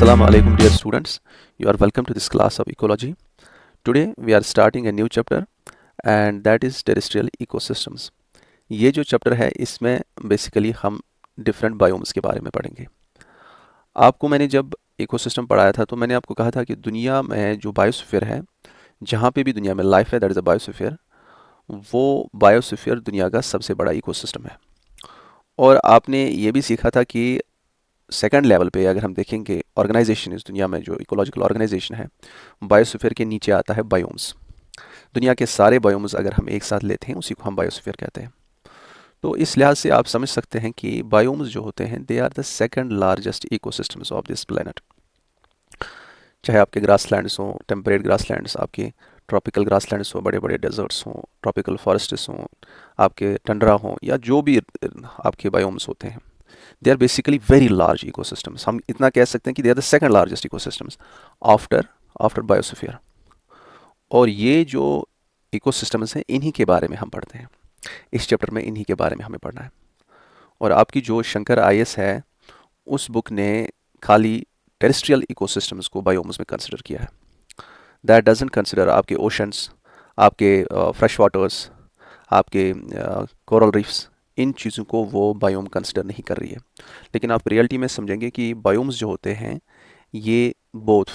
Assalamu alaikum dear students. You are welcome to this class of ecology. Today we are starting a new chapter and that is terrestrial ecosystems. ये जो chapter है इसमें basically हम different biomes के बारे में पढ़ेंगे। आपको मैंने जब इकोसिस्टम पढ़ाया था तो मैंने आपको कहा था कि दुनिया में जो बायोस्फीयर है, जहाँ पे भी दुनिया में लाइफ है दैट इज़ अ बायोस्फीयर, वो बायोस्फीयर दुनिया का सबसे बड़ा इकोसिस्टम है। और आपने ये भी सीखा था कि सेकंड लेवल पे अगर हम देखेंगे ऑर्गेनाइजेशन इस दुनिया में जो इकोलॉजिकल ऑर्गेनाइजेशन है, बायोस्फीयर के नीचे आता है बायोम्स। दुनिया के सारे बायोम्स अगर हम एक साथ लेते हैं उसी को हम बायोस्फीयर कहते हैं। तो इस लिहाज से आप समझ सकते हैं कि बायोम्स जो होते हैं they are the second largest ecosystems of this planet. चाहे आपके ग्रासलैंड्स हों, टेम्परेट ग्रासलैंड्स, आपके ट्रॉपिकल ग्रासलैंड्स हों, बड़े बड़े डेजर्ट्स हों, ट्रॉपिकल फॉरेस्ट्स हों, आपके टंड्रा हों, या जो भी आपके बायोम्स होते हैं, they are basically very large ecosystems. हम इतना कह सकते हैं कि they are the second largest ecosystems after after biosphere. और ये जो इकोसिस्टम्स हैं इन्हीं के बारे में हम पढ़ते हैं। इस चैप्टर में इन्हीं के बारे में हमें पढ़ना है। और आपकी जो शंकर आईएएस है उस बुक ने खाली टेरेस्ट्रियल इकोसिस्टम्स को बायोम्स में कंसिडर किया है। दैट डजंट कंसिडर आपके ओशंस, आपके फ्रेश वाटर्स, आपके कोरल रीफ्स, इन चीज़ों को वो बायोम कंसिडर नहीं कर रही है। लेकिन आप रियलिटी में समझेंगे कि बायोम्स जो होते हैं ये बोथ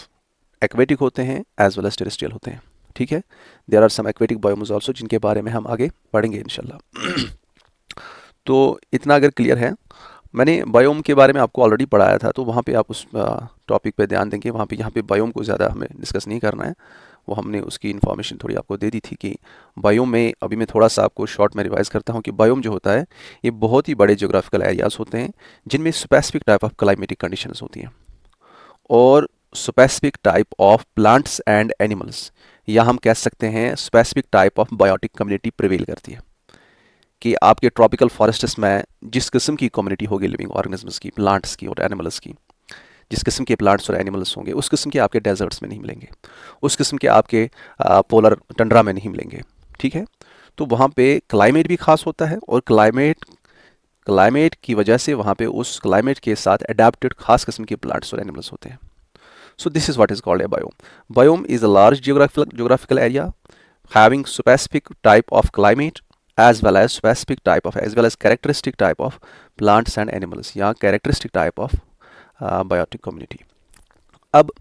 एक्वेटिक होते हैं एज वेल एज टेरेस्ट्रियल होते हैं। ठीक है, there are some aquatic biomes also जिनके बारे में हम आगे पढ़ेंगे इंशाल्लाह। तो इतना अगर क्लियर है, मैंने बायोम के बारे में आपको ऑलरेडी पढ़ाया था, तो वहाँ पे आप उस टॉपिक पे ध्यान देंगे। वहाँ पे यहाँ पे बायोम को ज़्यादा हमें डिस्कस नहीं करना है, वो हमने उसकी इन्फॉर्मेशन थोड़ी आपको दे दी थी कि बायोम में, अभी मैं थोड़ा सा आपको शॉर्ट में रिवाइज करता हूँ कि बायोम जो होता है ये बहुत ही बड़े जोग्राफिकल एरियाज होते हैं जिनमें specific type of climatic conditions होती हैं और specific type of plants and animals, या हम कह सकते हैं specific type of biotic community prevail करती है। कि आपके ट्रॉपिकल फॉरेस्ट्स में जिस किस्म की कम्युनिटी होगी लिविंग ऑर्गेनिजम्स की, प्लांट्स की और एनिमल्स की, जिस किस्म के प्लांट्स और एनिमल्स होंगे उस किस्म के आपके डेजर्ट्स में नहीं मिलेंगे, उस किस्म के आपके पोलर टंड्रा में नहीं मिलेंगे। ठीक है, तो वहाँ पे क्लाइमेट भी खास होता है और क्लाइमेट की वजह से वहाँ पे उस क्लाइमेट के साथ अडेप्टेड खास किस्म के प्लांट्स और एनिमल्स होते हैं। So this is what is called a biome. Biome is a large geographical area having specific type of climate as well as characteristic type of plants and animals या characteristic type of biotic community। अब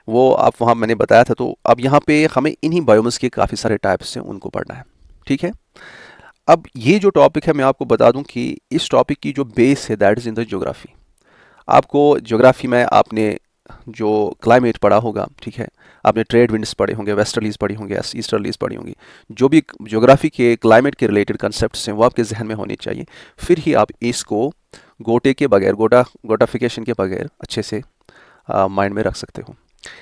वो आप वहाँ मैंने बताया था, तो अब यहाँ पे हमें इन्हीं बायोम्स के काफ़ी सारे टाइप्स हैं उनको पढ़ना है। ठीक है, अब ये जो टॉपिक है मैं आपको बता दूं कि इस टॉपिक की जो बेस है that is in the geography. आपको ज्योग्राफी में आपने जो क्लाइमेट पढ़ा होगा, ठीक है, आपने ट्रेड विंड्स पढ़े होंगे, वेस्टर्लीज पढ़ी होंगी, ईस्टर्लीज पढ़ी होंगी, जो भी ज्योग्राफी के क्लाइमेट के रिलेटेड कंसेप्ट्स हैं वो आपके जहन में होने चाहिए। फिर ही आप इसको गोटे के बगैर, गोटाफिकेशन के बगैर अच्छे से माइंड में रख सकते हो।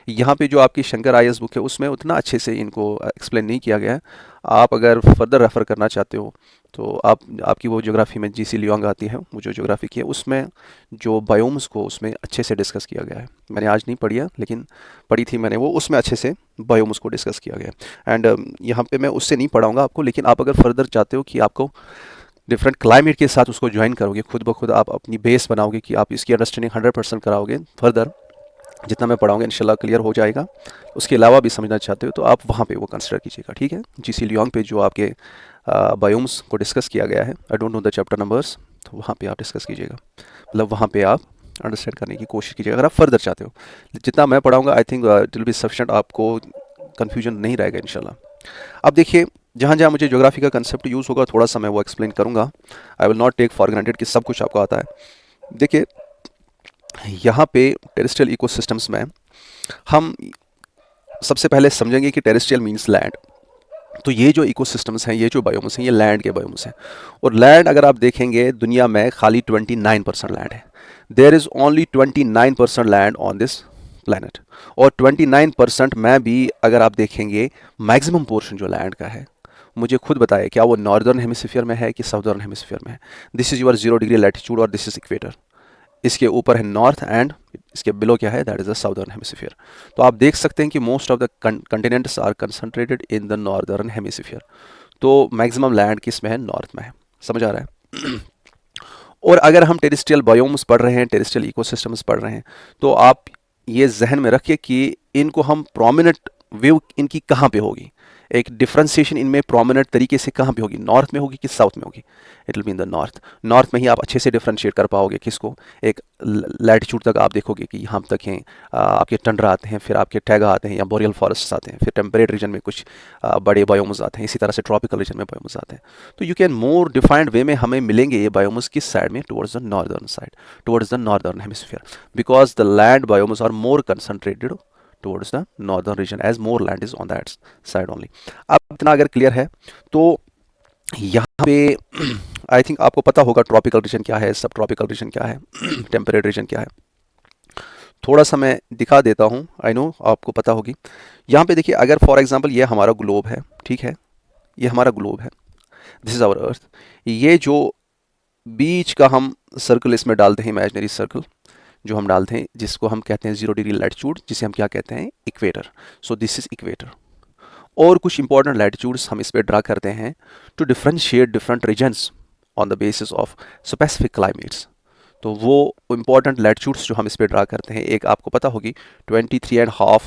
यहाँ पे जो आपकी शंकर आईएएस बुक है उसमें उतना अच्छे से इनको एक्सप्लेन नहीं किया गया है। आप अगर फर्दर रेफ़र करना चाहते हो तो आपकी वो ज्योग्राफी में जीसी लियोंग आती है, वो जो ज्योग्राफी की है उसमें जो बायोम्स को उसमें अच्छे से डिस्कस किया गया है। मैंने आज नहीं पढ़ी है लेकिन पढ़ी थी मैंने, वो उसमें अच्छे से बायोम्स को डिस्कस किया गया है। एंड यहाँ पे मैं उससे नहीं पढ़ाऊँगा आपको, लेकिन आप अगर फर्दर चाहते हो कि आपको डिफरेंट क्लाइमेट के साथ उसको ज्वाइन करोगे, खुद ब खुद आप अपनी बेस बनाओगे कि आप इसकी अंडरस्टैंडिंग 100% कराओगे, फर्दर जितना मैं पढ़ाऊंगा इंशाल्लाह क्लियर हो जाएगा। उसके अलावा भी समझना चाहते हो तो आप वहाँ पे वो कंसिडर कीजिएगा। ठीक है, जीसी लियोंग पे जो आपके बायोम्स को डिस्कस किया गया है, I don't know the chapter numbers, तो वहाँ पे आप डिस्कस कीजिएगा, मतलब वहाँ पे आप अंडरस्टैंड करने की कोशिश कीजिएगा अगर आप फर्दर चाहते हो। जितना मैं पढ़ाऊँगा I think it will be sufficient, आपको कन्फ्यूजन नहीं रहेगा इंशाल्लाह। अब देखिए, जहाँ जहाँ मुझे ज्योग्राफी का कंसेप्ट यूज़ होगा थोड़ा सा मैं वो एक्सप्लेन करूँगा। I will not take for granted कि सब कुछ आपको आता है। देखिए, यहाँ पे टेरेस्ट्रियल इकोसिस्टम्स में हम सबसे पहले समझेंगे कि टेरेस्ट्रियल मीन्स लैंड। तो ये जो इकोसिस्टम्स हैं, ये जो बायोम्स हैं, ये लैंड के बायोम्स हैं। और लैंड अगर आप देखेंगे दुनिया में खाली 29% लैंड है। There is only 29% land on this planet. और 29% में भी अगर आप देखेंगे मैक्सिमम पोर्शन जो लैंड का है, मुझे खुद बताए क्या वो नॉर्दर्न हेमिस्फीयर में है कि साउदर्न हेमिस्फीयर में है। This is your 0 degree latitude और दिस इज़ इक्वेटर। इसके ऊपर है नॉर्थ एंड इसके बिलो क्या है, that is the southern hemisphere. तो आप देख सकते हैं कि most of the continents are concentrated in the northern hemisphere. तो मैक्सिमम लैंड किस में है, नॉर्थ में है। समझ आ रहा है? और अगर हम टेरेस्ट्रियल बायोम्स पढ़ रहे हैं, टेरेस्ट्रियल इकोसिस्टम्स पढ़ रहे हैं, तो आप ये जहन में रखिए कि इनको हम प्रोमिनेंट व्यू इनकी कहाँ पे होगी, एक डिफ्रेंसिएशन इनमें प्रोमिनेंट तरीके से कहाँ पे होगी, नॉर्थ में होगी कि साउथ में होगी। It will be in the north. North में ही आप अच्छे से डिफ्रेंशिएट कर पाओगे किसको, एक लैटिट्यूड तक आप देखोगे कि यहाँ तक हैं आपके टंड्रा आते हैं, फिर आपके टैगा आते हैं या बोरियल फॉरेस्ट आते हैं, फिर टेम्परेट रीजन में कुछ बड़े बायोम्स आते हैं, इसी तरह से ट्रॉपिकल रीजन में बायोम्स आते हैं। तो you can more defined way में हमें मिलेंगे ये बायोम्स किस साइड में, towards the northern side, towards the northern hemisphere, because the land biomes are more concentrated towards the northern region as more land is on that side only। अब इतना अगर clear है तो यहाँ पे आई थिंक आपको पता होगा ट्रॉपिकल रीजन क्या है, सब ट्रॉपिकल रीजन क्या है, टेम्परेट रीजन क्या है। थोड़ा सा मैं दिखा देता हूँ, आई नो आपको पता होगी। यहाँ पे देखिए, अगर फॉर एग्जांपल ये हमारा ग्लोब है, ठीक है, ये हमारा ग्लोब है, दिस इज आवर अर्थ। ये जो बीच का हम सर्कल इसमें डालते हैं, इमेजिनरी सर्कल जो हम डालते हैं, जिसको हम कहते हैं 0 डिग्री लैटिट्यूड, जिसे हम क्या कहते हैं, equator. So this is equator. और कुछ इंपॉर्टेंट लैटिट्यूड्स हम इस पर ड्रा करते हैं to differentiate different regions on the basis of specific climates. तो वो इंपॉर्टेंट लैटिट्यूड्स जो हम इस पर ड्रा करते हैं, एक आपको पता होगी 23.5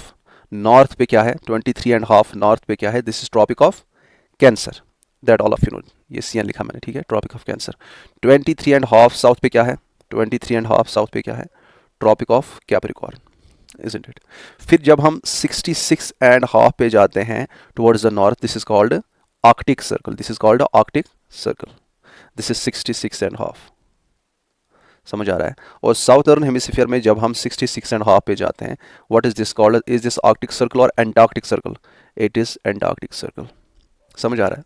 नॉर्थ पे क्या है, 23.5 नॉर्थ पे क्या है, this is tropic of cancer, that all of you know, ये CN लिखा मैंने, ठीक है, ट्रॉपिक ऑफ कैंसर। 23.5 साउथ पे क्या है, 23.5 साउथ पे क्या है, tropic of Capricorn, isn't it? फिर जब हम 66.5 पे जाते हैं towards the north, this is called Arctic circle, this is called Arctic circle, this is 66.5। समझ आ रहा है? और साउथर्न हेमिस्फीयर में जब हम 66.5 पे जाते हैं, what is this called, is this Arctic circle और Antarctic circle, it is Antarctic circle. समझ आ रहा है?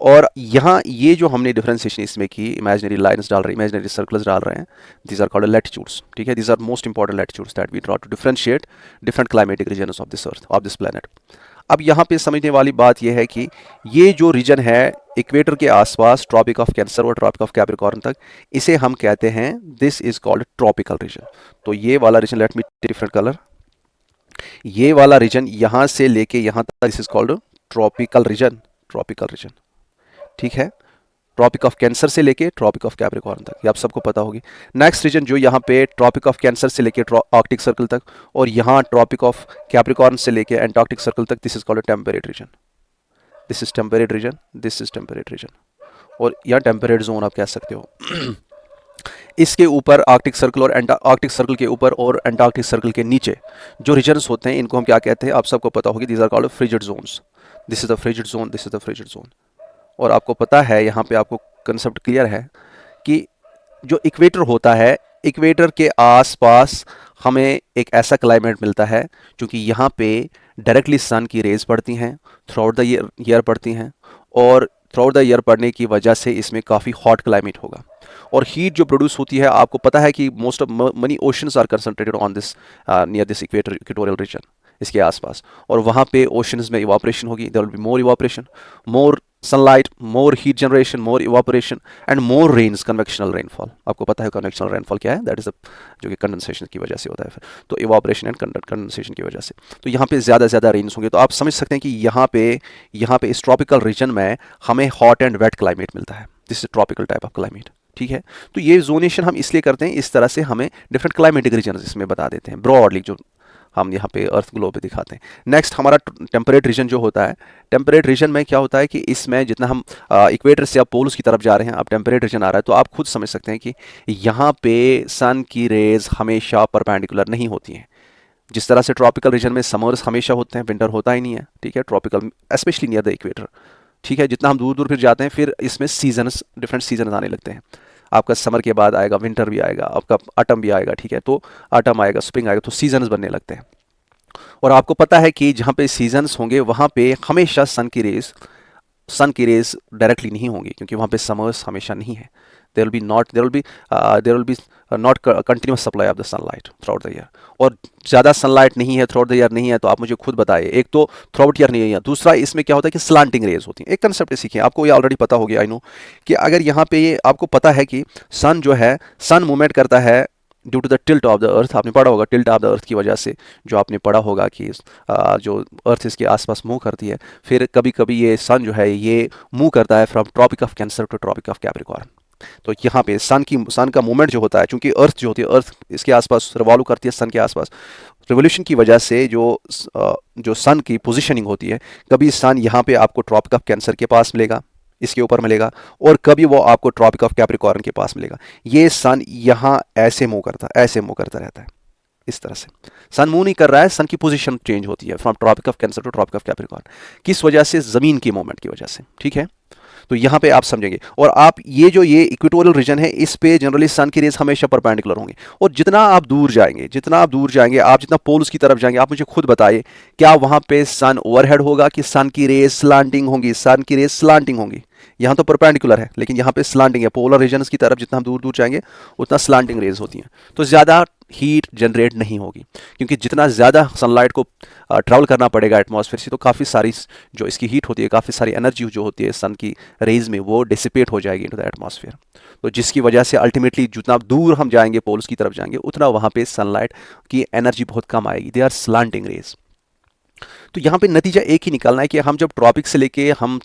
और यहाँ ये जो हमने डिफरेंशिएशन इसमें की, इमेजिनरी लाइंस डाल रहे हैं, इमेजिनरी सर्कल्स डाल रहे हैं, दीज आर कॉल्ड लैटिट्यूड्स, ठीक है, these are most important latitudes that we draw to differentiate different climatic regions of this earth, of this planet. अब यहाँ पे समझने वाली बात यह है कि ये जो रीजन है इक्वेटर के आसपास, ट्रॉपिक ऑफ कैंसर और ट्रॉपिक ऑफ कैप्रिकॉर्न तक, इसे हम कहते हैं, this is called tropical region. तो ये वाला region, let me different colour, ये वाला रीजन यहाँ से लेके यहाँ तक, this is called tropical region, tropical region, ठीक है, ट्रॉपिक ऑफ कैंसर से लेके ट्रॉपिक ऑफ कैप्रिकॉर्न तक, ये आप सबको पता होगी। नेक्स्ट रीजन जो यहाँ पे ट्रॉपिक ऑफ कैंसर से लेके आर्कटिक सर्कल तक, और यहाँ ट्रॉपिक ऑफ कैप्रिकॉर्न से लेके एंटार्क्टिक सर्कल तक, this is called temperate region, this is temperate region, this is temperate region, और यहाँ टेम्परेट जोन आप कह सकते हो। इसके ऊपर आर्कटिक सर्कल और आर्कटिक सर्कल के ऊपर और एंटार्क्टिक सर्कल के नीचे जो रीजन्स होते हैं, इनको हम क्या कहते हैं, आप सबको पता होगी, these are called frigid zones, this is the frigid zone, this is the frigid zone. और आपको पता है, यहाँ पे आपको कंसेप्ट क्लियर है कि जो इक्वेटर होता है, इक्वेटर के आसपास हमें एक ऐसा क्लाइमेट मिलता है, क्योंकि यहाँ पे डायरेक्टली सन की रेज पड़ती हैं, थ्रू आउट द ईयर पड़ती हैं, और थ्रू आउट द ईयर पड़ने की वजह से इसमें काफ़ी हॉट क्लाइमेट होगा। और हीट जो प्रोड्यूस होती है, आपको पता है कि most of money oceans are concentrated on this near this equator, equatorial region, इसके आसपास, और वहाँ पे ओशंस में इवापोरेशन होगी, there will be more evaporation, more sunlight, more heat generation, more evaporation and more rains, convectional rainfall. आपको पता है कन्वेक्शनल रेनफॉल क्या है, दैट इज जो कि कंडेंसेशन की वजह से होता है, फिर तो इवापोरेशन एंड कंडेंसेशन की वजह से, तो यहाँ पे ज़्यादा रेन्स होंगे। तो आप समझ सकते हैं कि यहाँ पे इस ट्रॉपिकल रीजन में हमें हॉट एंड वेट क्लाइमेट मिलता है, this is tropical type of climate, ठीक है। तो ये जोनेशन हम इसलिए करते हैं, इस तरह से हमें डिफरेंट क्लाइमेटिक रीजन इसमें बता देते हैं ब्रॉडली, जो हम यहाँ पे अर्थ ग्लोब पे दिखाते हैं। नेक्स्ट हमारा टेम्परेट रीजन जो होता है, टेम्परेट रीजन में क्या होता है कि इसमें जितना हम इक्वेटर से आप पोल्स की तरफ जा रहे हैं, अब टेम्परेट रीजन आ रहा है, तो आप खुद समझ सकते हैं कि यहाँ पे सन की रेज हमेशा परपेंडिकुलर नहीं होती हैं। जिस तरह से ट्रॉपिकल रीजन में समर्स हमेशा होते हैं, विंटर होता ही नहीं है, ठीक है, tropical specially near the equator, ठीक है। जितना हम दूर दूर फिर जाते हैं, फिर इसमें सीजन्स, डिफरेंट सीजन आने लगते हैं। आपका समर के बाद आएगा विंटर भी आएगा, आपका ऑटम भी आएगा, ठीक है, तो ऑटम आएगा, स्प्रिंग आएगा, तो सीजन्स बनने लगते हैं। और आपको पता है कि जहाँ पे सीजन्स होंगे, वहाँ पे हमेशा सन की रेज डायरेक्टली नहीं होंगी, क्योंकि वहाँ पे समर्स हमेशा नहीं है। There will be not continuous supply of the sunlight throughout the year, और ज़्यादा सनलाइट नहीं है, थ्रू आउट द ईयर नहीं है, तो आप मुझे खुद बताइए, एक तो थ्रू आउट ईयर नहीं है, दूसरा इसमें क्या होता है कि स्लांटिंग रेज होती हैं। एक कंसेप्ट सीखिए, आपको ये ऑलरेडी पता हो गया, आई नो, कि अगर यहाँ पे ये आपको पता है कि सन जो है, सन मूवमेंट करता है due to the tilt of the earth. आपने पढ़ा होगा टिल्ट ऑफ द अर्थ की वजह से, जो आपने पढ़ा होगा कि जो अर्थ इसके आसपास मूव करती है, फिर कभी कभी ये सन जो है ये मूव करता है from tropic of cancer to tropic of capricorn, तो यहाँ पे सन का मूवमेंट जो होता है, चूंकि अर्थ जो होती है, अर्थ इसके आसपास रिवॉल्व करती है सन के आसपास, रिवोल्यूशन की वजह से जो सन की पोजीशनिंग होती है, कभी सन यहाँ पे आपको ट्रॉपिक ऑफ कैंसर के पास मिलेगा, इसके ऊपर मिलेगा, और कभी वो आपको ट्रॉपिक ऑफ कैप्रिकॉर्न के पास मिलेगा। ये सन यहाँ ऐसे मूव करता रहता है, इस तरह से सन मूव नहीं कर रहा है, सन की पोजीशन चेंज होती है from tropic of cancer to tropic of capricorn. किस वजह से? जमीन की मूवमेंट की वजह से। ठीक है, तो यहाँ पे आप समझेंगे। और आप ये इक्वेटोरियल रीजन है, इस पे जनरली सन की रेज हमेशा परपेंडिकुलर होंगे, और जितना आप दूर जाएंगे आप जितना पोल्स की तरफ जाएंगे, आप मुझे खुद बताइए, क्या वहां पे सन ओवरहेड होगा कि सन की रेज स्लांटिंग होंगी? सन की रेज स्लांटिंग होंगी। यहाँ तो परपेंडिकुलर है, लेकिन यहाँ पे स्लांटिंग है। पोलर रीजन्स की तरफ जितना हम दूर दूर जाएंगे उतना स्लांटिंग रेज होती हैं, तो ज़्यादा हीट जनरेट नहीं होगी, क्योंकि जितना ज़्यादा सनलाइट को ट्रैवल करना पड़ेगा एटमॉस्फेयर से, तो काफ़ी सारी जो इसकी हीट होती है, काफ़ी सारी एनर्जी जो होती है सन की रेज में, वो डिसिपेट हो जाएगी इनटू द एटमॉस्फेयर। तो जिसकी वजह से अल्टीमेटली जितना दूर हम जाएंगे, पोल्स की तरफ जाएंगे, उतना वहाँ पे सनलाइट की एनर्जी बहुत कम आएगी। They are slanting rays. तो यहाँ पे नतीजा एक ही निकालना है कि हम जब ट्रॉपिक से लेके हम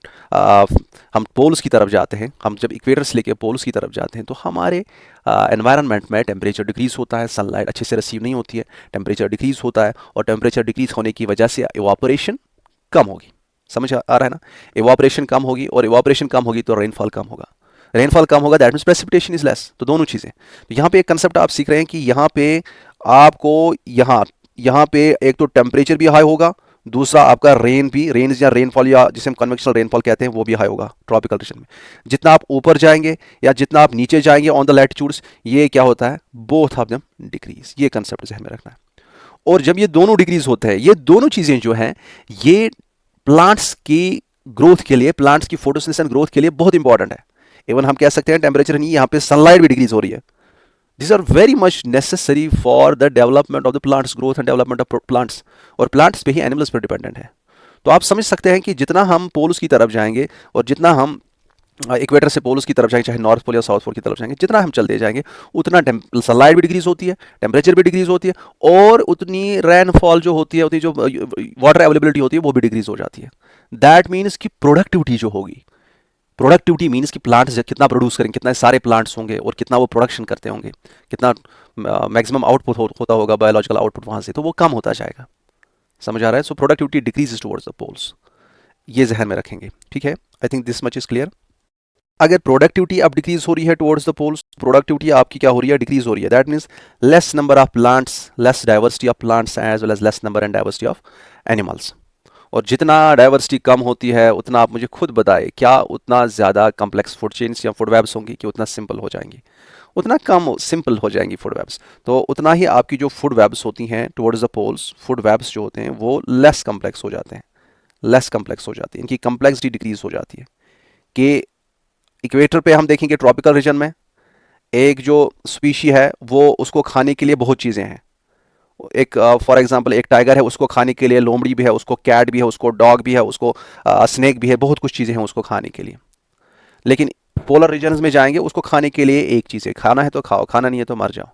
पोल्स की तरफ जाते हैं, हम जब इक्वेटर से लेके पोल्स की तरफ जाते हैं, तो हमारे एनवायरनमेंट में टेम्परेचर डिक्रीज होता है, सनलाइट अच्छे से रिसीव नहीं होती है, टेम्परेचर डिक्रीज होता है, और टेम्परेचर डिक्रीज होने की वजह से इवापोरेशन कम होगी। समझ आ रहा है ना? इवापोरेशन कम होगी, और इवापोरेशन कम होगी तो रेनफॉल कम होगा, रेनफॉल कम होगा, that means precipitation is less. तो दोनों चीज़ें। तो यहाँ पे एक कंसेप्ट आप सीख रहे हैं कि यहाँ पे आपको यहाँ पे एक तो टेम्परेचर भी हाई होगा, दूसरा आपका रेन या रेनफॉल, या जिसे हम कन्वेक्शनल रेनफॉल कहते हैं, वो भी हाई होगा ट्रॉपिकल रीजन में। जितना आप ऊपर जाएंगे या जितना आप नीचे जाएंगे ऑन द लैटिट्यूड्स, ये क्या होता है? Both of them decrease. ये कंसेप्ट ध्यान में रखना है। और जब ये दोनों डिक्रीज होते हैं, ये दोनों चीजें जो हैं, ये प्लांट्स की ग्रोथ के लिए, प्लांट्स की फोटोसिंथेसिस ग्रोथ के लिए बहुत इंपॉर्टेंट है। इवन हम कह सकते हैं टेम्परेचर नहीं, यहाँ पे सनलाइट भी डिक्रीज हो रही है। These are very much necessary for the development of the plants growth and development of plants, और plants पे ही animals पर डिपेंडेंट है। तो आप समझ सकते हैं कि जितना हम पोल्स की तरफ जाएंगे, और जितना हम इक्वेटर से पोल्स की तरफ जाएंगे, चाहे नॉर्थ पोल या साउथ पोल की तरफ जाएंगे, जितना हम चलते जाएंगे, उतना सनलाइट भी डिक्रीज होती है, टेम्परेचर भी डिक्रीज होती है, और उतनी रेनफॉल जो होती है, उतनी जो वाटर अवेलेबिलिटी होती है, वो भी डिक्रीज हो जाती है। दैट मीन्स कि प्रोडक्टिविटी जो होगी, प्रोडक्टिविटी मीन्स कि प्लांट्स कितना प्रोड्यूस करेंगे, कितने सारे प्लांट्स होंगे और कितना वो प्रोडक्शन करते होंगे, कितना मैक्सिमम आउटपुट होता होगा, बायोलॉजिकल आउटपुट वहाँ से, तो वो कम होता जाएगा। समझ आ रहा है? So productivity decrease towards the poles, ये जहन में रखेंगे। ठीक है, I think this much is clear. अगर प्रोडक्टिविटी अब डिक्रीज हो रही है टुवर्ड्स द पोल्स, प्रोडक्टिविटी आपकी क्या हो रही है? डिक्रीज हो रही है। That means less number of plants, less diversity of plants, as well as less number and diversity of animals. और जितना डाइवर्सिटी कम होती है, उतना आप मुझे खुद बताएं, क्या उतना ज़्यादा कम्प्लेक्स फूड चेन्स या फूड वेब्स होंगी, कि उतना सिंपल हो जाएंगी? उतना कम सिंपल हो जाएंगी फूड वेब्स। तो उतना ही आपकी जो फूड वेब्स होती हैं towards the poles, food webs जो होते हैं वो लेस कम्प्लेक्स हो जाते हैं, लेस कम्प्लेक्स हो जाती है, इनकी कम्प्लेक्सिटी डिक्रीज हो जाती है। कि इक्वेटर पे हम देखेंगे, ट्रॉपिकल रीजन में एक जो स्पीशी है, वो उसको खाने के लिए बहुत चीज़ें हैं। एक फॉर एग्जांपल एक टाइगर है, उसको खाने के लिए लोमड़ी भी है, उसको कैट भी है, उसको डॉग भी है, उसको स्नेक भी है, बहुत कुछ चीज़ें हैं उसको खाने के लिए। लेकिन पोलर रीजन्स में जाएंगे, उसको खाने के लिए एक चीज़ है, खाना है तो खाओ, खाना नहीं है तो मर जाओ।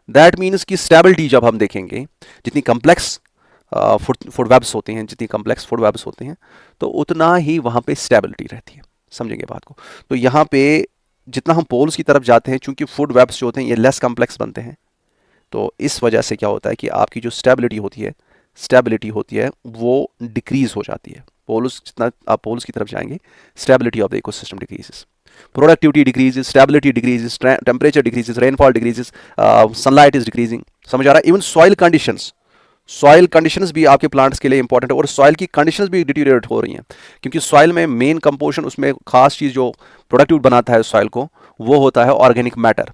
दैट मीन्स कि स्टेबिलिटी जब हम देखेंगे, जितनी कम्प्लेक्स फूड वेब्स होते हैं, जितनी कम्प्लेक्स फूड वेब्स होते हैं, तो उतना ही वहाँ पे स्टेबिलिटी रहती है। समझेंगे बात को? तो यहाँ पे जितना हम पोल्स की तरफ जाते हैं, चूंकि फूड वेब्स जो होते हैं ये लेस कम्प्लेक्स बनते हैं, तो इस वजह से क्या होता है कि आपकी जो स्टेबिलिटी होती है वो डिक्रीज हो जाती है। पोल्स, जितना आप पोल्स की तरफ जाएंगे, stability of the ecosystem decreases, productivity decreases, stability decreases, temperature decreases, rainfall decreases, sunlight is decreasing. समझ आ रहा है? इवन सॉइल कंडीशंस भी आपके प्लांट्स के लिए इंपॉर्टेंट है, और सॉइल की कंडीशंस भी डिटीरियरेट हो रही हैं, क्योंकि सॉइल में मेन कंपोजिशन, उसमें खास चीज़ जो प्रोडक्टिव बनाता है सॉइल को, वो होता है ऑर्गेनिक मैटर।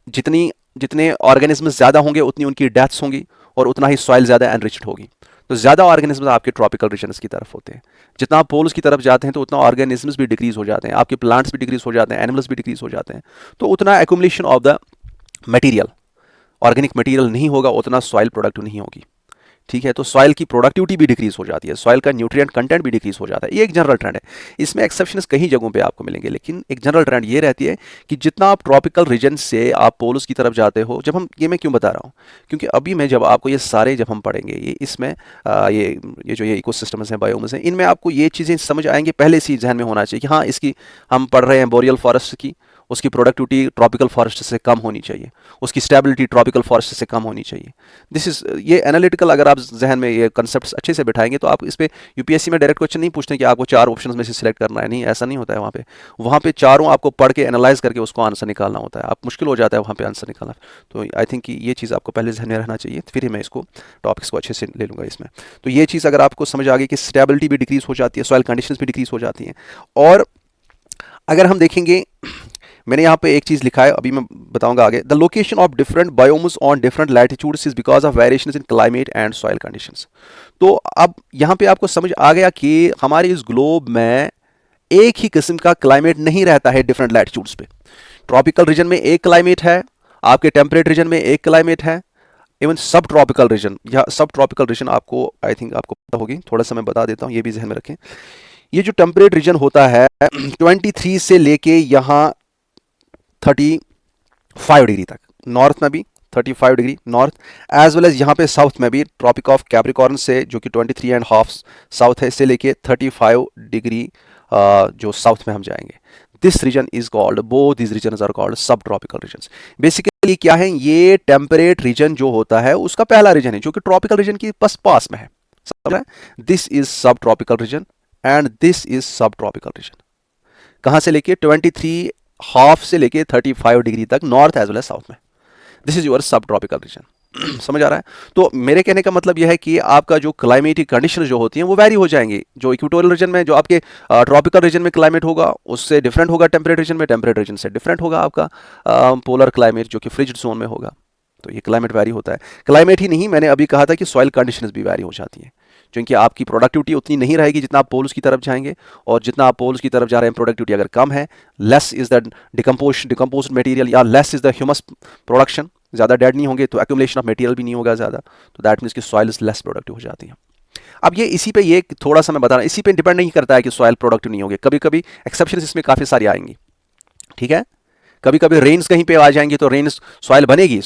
जितने ऑर्गेनिज्म्स ज़्यादा होंगे, उतनी उनकी डेथ्स होंगी, और उतना ही सॉइल ज़्यादा एनरिच्ड होगी। तो ज़्यादा ऑर्गेनिज्म्स आपके ट्रॉपिकल रीजन्स की तरफ होते हैं। जितना आप पोल्स की तरफ जाते हैं, तो उतना ऑर्गेनिज्म्स भी डिक्रीज हो जाते हैं, आपके प्लांट्स भी डिक्रीज हो जाते हैं, एनिमल्स भी डिक्रीज हो जाते हैं। तो उतना accumulation of the material, organic material नहीं होगा, उतना सॉइल प्रोडक्टिव नहीं होगी। ठीक है, तो सॉइल की प्रोडक्टिविटी भी डिक्रीज हो जाती है, सॉइल का न्यूट्रिएंट कंटेंट भी डिक्रीज हो जाता है। ये एक जनरल ट्रेंड है, इसमें एक्सेप्शंस कई जगहों पे आपको मिलेंगे, लेकिन एक जनरल ट्रेंड ये रहती है कि जितना आप ट्रॉपिकल रीजन से आप पोल्स की तरफ जाते हो, जब हम ये मैं क्यों बता रहा हूँ, क्योंकि अभी मैं जब आपको ये सारे जब हम पढ़ेंगे, ये इसमें ये जो ये इकोसिस्टम्स हैं, बायोम्स हैं, इनमें आपको ये चीज़ें समझ आएंगे, पहले से ही जहन में होना चाहिए कि हाँ, इसकी हम पढ़ रहे हैं बोरियल फॉरेस्ट की, उसकी प्रोडक्टिविटी ट्रॉपिकल फॉरेस्ट से कम होनी चाहिए, उसकी स्टेबिलिटी ट्रॉपिकल फॉरेस्ट से कम होनी चाहिए। दिस इज ये एनालिटिकल, अगर आप जहन में ये कंसेप्ट अच्छे से बिठाएंगे तो आप इस पे यूपीएससी में डायरेक्ट क्वेश्चन नहीं पूछते कि आपको 4 ऑप्शंस में से सिलेक्ट करना है, नहीं ऐसा नहीं होता है। वहाँ पे चारों आपको पढ़ के एनालाइज करके उसको आंसर निकालना होता है, आप मुश्किल हो जाता है वहाँ पे आंसर निकालना। तो आई थिंक कि ये चीज़ आपको पहले जहन में रहना चाहिए, फिर ही मैं इसको टॉपिक्स को अच्छे से ले लूँगा इसमें। तो ये चीज़ अगर आपको समझ आ गई कि स्टेबिलिटी भी डिक्रीज हो जाती है, सॉइल कंडीशंस भी डिक्रीज हो जाती हैं। और अगर हम देखेंगे, मैंने यहाँ पे एक चीज़ लिखा है, अभी मैं बताऊंगा आगे। The location of different biomes on different latitudes is because of variations in climate and soil conditions. तो अब यहाँ पे आपको समझ आ गया कि हमारे इस ग्लोब में एक ही किस्म का क्लाइमेट नहीं रहता है डिफरेंट लैटिट्यूड्स पे। ट्रॉपिकल रीजन में एक क्लाइमेट है, आपके टेम्परेट रीजन में एक क्लाइमेट है, इवन सब ट्रॉपिकल रीजन या सब ट्रॉपिकल रीजन आपको आई थिंक आपको पता होगी, थोड़ा सा मैं बता देता हूँ, ये भी जहन में रखें। ये जो टेम्परेट रीजन होता है 23 से लेके यहाँ 35 डिग्री तक, नॉर्थ में भी 35 degree north, as well as यहाँ पे साउथ में भी ट्रॉपिक ऑफ कैप्रिकॉर्न से जो कि 23.5 साउथ है, से लेके 35 डिग्री जो साउथ में हम जाएंगे। This region is called, both this region are called subtropical region. Basically क्या है, ये टेम्परेट रीजन जो होता है उसका पहला रीजन है जो कि ट्रॉपिकल रीजन की बस पास में है। This is subtropical region and this is subtropical region. कहां से लेके 23.5 से लेके 35 डिग्री तक, north as well as south में। This is your subtropical region. समझ आ रहा है? तो मेरे कहने का मतलब यह है कि आपका जो क्लाइमेटिक कंडीशन जो होती हैं वो वैरी हो जाएंगी। जो इक्वेटोरियल रीजन में, जो आपके ट्रॉपिकल रीजन में क्लाइमेट होगा उससे डिफरेंट होगा टेम्परेट रीजन में, टेम्परेट रीजन से डिफरेंट होगा आपका पोलर क्लाइमेट जो कि फ्रिजिड जोन में होगा। तो ये क्लाइमेट वैरी होता है। क्लाइमेट ही नहीं, मैंने अभी कहा था कि सॉइल कंडीशंस भी वैरी हो जाती हैं, क्योंकि आपकी प्रोडक्टिविटी उतनी नहीं रहेगी जितना आप पोल्स की तरफ जाएंगे, और जितना आप पोल्स की तरफ जा रहे हैं प्रोडक्टिविटी अगर कम है, less is the decomposed material या less is the humus production, ज़्यादा डेड नहीं होंगे तो एक्यूमुलेशन ऑफ मटेरियल भी नहीं होगा ज़्यादा, तो दैट मीन्स कि सॉइल इज लेस प्रोडक्टिव हो जाती है। अब ये इसी पे ये थोड़ा सा मैं बता रहा हूँ, इसी पे डिपेंड नहीं करता है कि सॉइल प्रोडक्टिव नहीं होगी, कभी कभी एक्सेप्शन इसमें काफ़ी सारी आएंगी। ठीक है, कभी कभी रेन्स कहीं पे आ जाएंगे तो रेन्स सॉइल बनेगी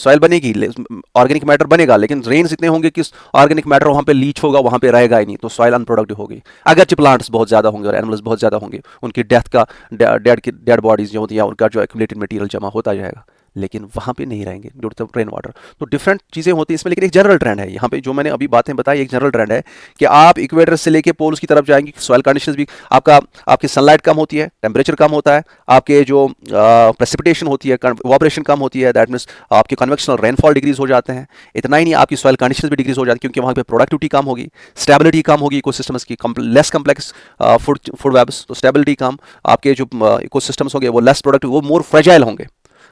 ऑर्गेनिक मैटर बनेगा, लेकिन रेन्स इतने होंगे कि ऑर्गेनिक मैटर वहाँ पे लीच होगा, वहाँ पे रहेगा ही नहीं, तो सॉइल अनप्रोडक्टिव होगी। अगरचे प्लांट्स बहुत ज़्यादा होंगे और एनिमल्स बहुत ज़्यादा होंगे, उनकी डेथ का डेड बॉडीज जो होती हैं उनका जो एक्यूमुलेटेड मटेरियल जमा होता जाएगा, लेकिन वहाँ पे नहीं रहेंगे ड्यू टू रेन वाटर। तो डिफरेंट चीज़ें होती हैं इसमें, लेकिन एक जनरल ट्रेंड है यहाँ पे जो मैंने अभी बातें बताई, एक जनरल ट्रेंड है कि आप इक्वेटर से लेके पोल्स की तरफ जाएंगे, सॉइल कंडीशंस भी आपकी सनलाइट कम होती है, टेम्परेचर कम होता है, आपके जो प्रेसिपिटेशन होती है, इवापोरेशन कम होती है, दैट मीन्स आपके कन्वेक्शनल रेनफॉल डिक्रीज हो जाते हैं। इतना ही नहीं, आपकी सॉइल कंडीशंस भी डिक्रीज हो जाती है, क्योंकि वहाँ पे प्रोडक्टिविटी कम होगी, स्टेबिलिटी कम होगी इकोसिस्टम्स की, लेस कम्प्लेक्स फूड वेब्स, तो स्टेबिलिटी कम, आपके जो इकोसिस्टम्स होंगे वो लेस प्रोडक्टिव, वो मोर फ्रेजाइल होंगे।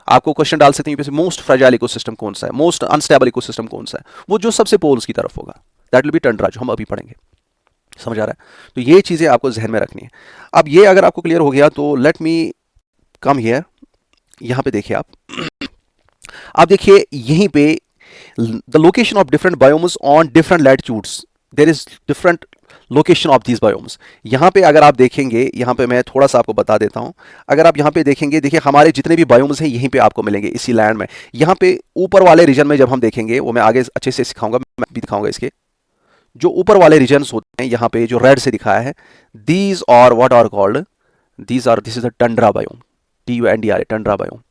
आपको क्वेश्चन डाल सकते हैं मोस्ट फ्रेजाइल इकोसिस्टम कौन सा है, मोस्ट अनस्टेबल इकोसिस्टम कौन सा है, वो जो सबसे पोल्स की तरफ होगा, दैट विल बी टंड्रा, जो हम अभी पढ़ेंगे। समझ आ रहा है? तो ये चीज़ें आपको जहन में रखनी है। अब ये अगर आपको क्लियर हो गया तो लेट मी कम हियर, यहाँ पे देखिए आप देखिए यहीं पे the location of different biomes on different latitudes, there is different location of these biomes. यहाँ पे अगर आप देखेंगे, यहाँ पे मैं थोड़ा सा आपको बता देता हूँ, अगर आप यहाँ पे देखेंगे, देखिए हमारे जितने भी बायोम्स हैं यहीं पे आपको मिलेंगे इसी लैंड में। यहाँ पे ऊपर वाले रीजन में जब हम देखेंगे, वो मैं आगे अच्छे से सिखाऊंगा, मैं भी दिखाऊंगा इसके जो ऊपर वाले रीजन्स होते हैं, यहाँ पे जो रेड से दिखाया है, these are what are called, this is the tundra biome, TUNDRA, tundra biome.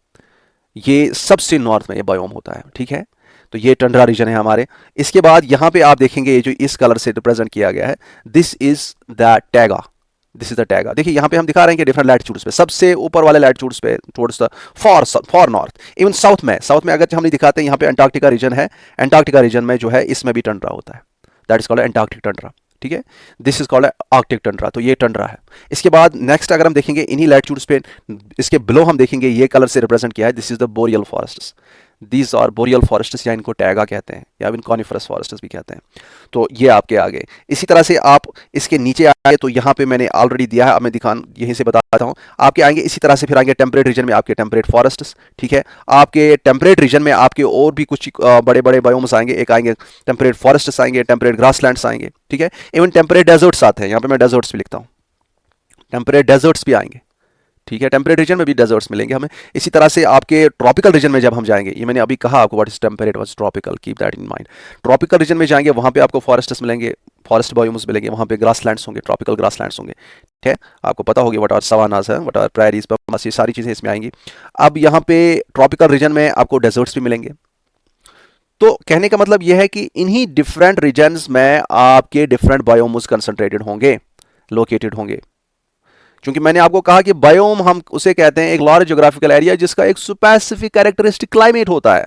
ये सबसे नॉर्थ में ये बायोम होता है। ठीक है, तो ये टंड्रा रीजन है हमारे। इसके बाद यहाँ पे आप देखेंगे ये जो इस कलर से रिप्रेजेंट किया गया है, this is the taiga, this is the taiga. देखिए यहाँ पे हम दिखा रहे हैं कि डिफरेंट लैटिट्यूड्स पे, सबसे ऊपर वाले लैटिट्यूड्स पे towards the for north, even south में अगर हम नहीं दिखाते, यहाँ पे अंटार्कटिका रीजन है, अंटार्कटिका रीजन में जो है इसमें भी टंड्रा होता है, that is called Antarctic Tundra. ठीक है, this is called Arctic Tundra, तो ये टंड्रा है। इसके बाद नेक्स्ट अगर हम देखेंगे इन्हीं लैटिट्यूड्स पे, इसके बिलो हम देखेंगे ये कलर से रिप्रेजेंट किया है, this is the boreal forests, these are boreal forests, या इनको टैगा कहते हैं या इवन कॉनिफरस फॉरेस्ट्स भी कहते हैं। तो ये आपके आगे, इसी तरह से आप इसके नीचे आए तो यहाँ पे मैंने ऑलरेडी दिया है, अब मैं यहीं से बताता हूँ। आपके आएंगे इसी तरह से, फिर आएंगे टेम्परेट रीजन में आपके टेम्परेट फॉरेस्ट्स। ठीक है, आपके टेम्परेट रीजन में आपके और भी कुछ बड़े बड़े बायोम्स आएंगे, एक आएंगे टेम्परेट फॉरेस्ट्स आएंगे, टेम्परेट ग्रासलैंड्स आएंगे। ठीक है, इवन टेम्परेट डेजर्ट्स आते हैं, यहाँ पे मैं डेजर्ट्स भी लिखता हूँ, टेम्परेट डेजर्ट्स भी आएंगे। ठीक है, टेम्परेट रीजन में भी डेजर्ट्स मिलेंगे हमें। इसी तरह से आपके ट्रॉपिकल रीजन में जब हम जाएंगे, ये मैंने अभी कहा आपको what is temperate, what is tropical, keep that in mind. Tropical region में जाएंगे, वहाँ पे आपको फॉरेस्ट्स मिलेंगे, फॉरेस्ट बायोम्स मिलेंगे, वहाँ पे ग्रासलैंड्स होंगे, ट्रॉपिकल ग्रासलैंड्स होंगे, ठीक है। आपको पता होगी व्हाट आर सवानास है, व्हाट आर प्रायरीज, बस ये सारी चीज़ें इसमें आएंगी। अब यहाँ पे ट्रॉपिकल रीजन में आपको डेजर्ट्स भी मिलेंगे। तो कहने का मतलब यह है कि इन्हीं डिफरेंट रीजन्स में आपके डिफरेंट बायोम्स कंसंट्रेटेड होंगे, लोकेटेड होंगे। क्योंकि मैंने आपको कहा कि बायोम हम उसे कहते हैं एक लार्ज ज्योग्राफिकल एरिया जिसका एक स्पेसिफिक कैरेक्टरिस्टिक क्लाइमेट होता है,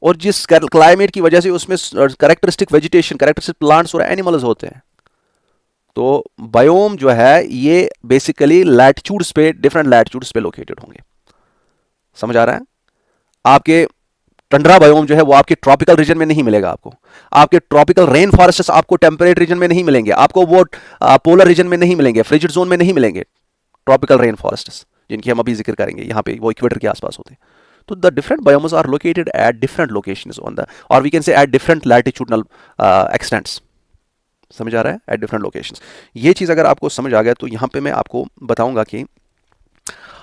और जिस क्लाइमेट की वजह से उसमें कैरेक्टरिस्टिक वेजिटेशन, कैरेक्टरिस्टिक प्लांट्स और एनिमल्स होते हैं। तो बायोम जो है ये बेसिकली लैटिट्यूड्स पे, डिफरेंट लैटिट्यूड्स पे लोकेटेड होंगे। समझ आ रहा है? आपके टंड्रा बायोम जो है वो आपके ट्रॉपिकल रीजन में नहीं मिलेगा आपको। आपके ट्रॉपिकल रेन फॉरेस्ट आपको टेम्परेट रीजन में नहीं मिलेंगे, आपको वो पोलर रीजन में नहीं मिलेंगे, फ्रिजिड जोन में नहीं मिलेंगे ट्रॉपिकल रेन फॉरेस्ट, जिनकी हम अभी जिक्र करेंगे, यहाँ पे वो इक्वेटर के आसपास होते हैं। तो the different biomes are located at different locations on the, और we can say at different latitudinal extents. समझ आ रहा है? At different locations. ये चीज़ अगर आपको समझ आ गया तो यहाँ पे मैं आपको बताऊंगा कि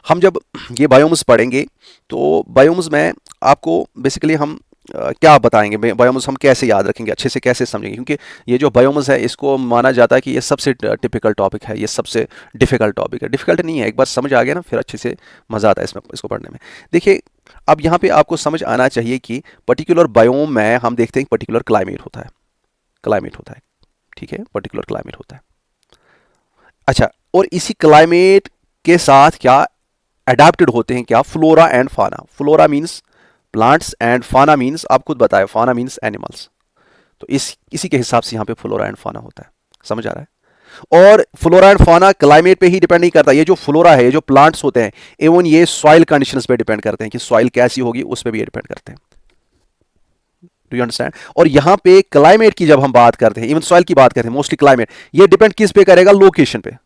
हम जब ये बायोम्स पढ़ेंगे तो बायोम्स में आपको बेसिकली हम क्या बताएंगे, बायोम्स हम कैसे याद रखेंगे, अच्छे से कैसे समझेंगे, क्योंकि ये जो बायोम्स है इसको माना जाता है कि ये सबसे टिपिकल टॉपिक है, ये सबसे डिफिकल्ट टॉपिक है। डिफिकल्ट नहीं है, एक बार समझ आ गया ना फिर अच्छे से मज़ा आता है इसमें, इसको पढ़ने में। देखिए अब यहाँ पे आपको समझ आना चाहिए कि पर्टिकुलर बायोम में हम देखते हैं पर्टिकुलर क्लाइमेट होता है, क्लाइमेट होता है, ठीक है, पर्टिकुलर क्लाइमेट होता है। अच्छा, और इसी क्लाइमेट के साथ क्या अडेप्टेड होते हैं, क्या फ्लोरा एंड फाना। फ्लोरा मीन्स प्लांट्स एंड फाना मीन्स, आप खुद बताए, फाना मीन्स एनिमल्स। तो इसी के हिसाब से यहाँ पे फ्लोरा एंड फाना होता है। समझ आ रहा है? और फ्लोरा एंड फाना क्लाइमेट पे ही डिपेंड नहीं करता, ये जो फ्लोरा है, ये जो प्लांट्स होते हैं, इवन ये सॉइल कंडीशंस पे डिपेंड करते हैं कि सॉइल कैसी होगी, उस पर भी ये डिपेंड करते हैं। Do you understand? और यहाँ पे क्लाइमेट की जब हम बात करते हैं, इवन सॉइल की बात करते हैं, मोस्टली क्लाइमेट ये डिपेंड किस पे करेगा, लोकेशन पे,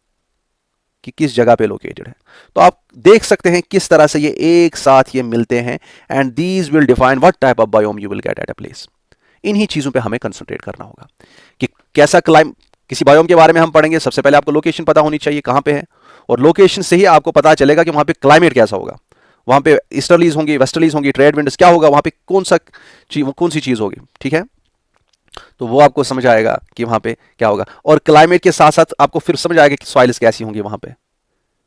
कि किस जगह पे लोकेटेड है। तो आप देख सकते हैं किस तरह से ये एक साथ ये मिलते हैं, and these will define what type of biome you will get at a place. इन्हीं चीज़ों पे हमें कंसंट्रेट करना होगा कि कैसा किसी बायोम के बारे में हम पढ़ेंगे, सबसे पहले आपको लोकेशन पता होनी चाहिए कहाँ पे है, और लोकेशन से ही आपको पता चलेगा कि वहाँ पे क्लाइमेट कैसा होगा, वहाँ पे ईस्टर्लीज होंगी, वेस्टर्लीज होंगी, ट्रेड विंड्स क्या होगा, वहाँ पे कौन सी चीज़ होगी, ठीक है। तो वो आपको समझ आएगा कि वहाँ पे क्या होगा, और क्लाइमेट के साथ साथ आपको फिर समझ आएगा कि सॉइल्स कैसी होंगी वहाँ पे,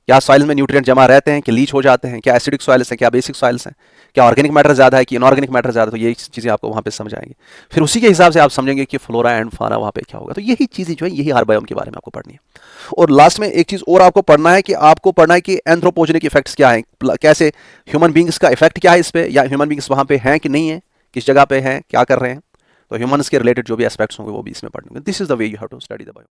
क्या सॉइल में न्यूट्रिएंट जमा रहते हैं कि लीच हो जाते हैं, क्या एसिडिक सॉइल्स हैं, क्या बेसिक सॉइल्स हैं, क्या ऑर्गेनिक मैटर ज़्यादा है कि इनऑर्गेनिक मैटर ज़्यादा। तो ये चीज़ें आपको वहाँ पे समझ आएंगी, फिर उसी के हिसाब से आप समझेंगे कि फ्लोरा एंड फाना वहाँ पे क्या होगा। तो यही चीज़ें जो है, यही हर बायोम के बारे में आपको पढ़नी है। और लास्ट में एक चीज़ और आपको पढ़ना है कि एंथ्रोपोजेनिक इफेक्ट्स क्या हैं, कैसे ह्यूमन बींग्स का इफेक्ट क्या है इस पर, या ह्यूमन बींग्स वहाँ पे हैं कि नहीं है, किस जगह पे हैं, क्या कर रहे हैं। तो ह्यूमन्स के रिलेटेड जो भी एस्पेक्ट्स होंगे वो भी इसमें पढ़ने होंगे। This is the way you have to study the bio.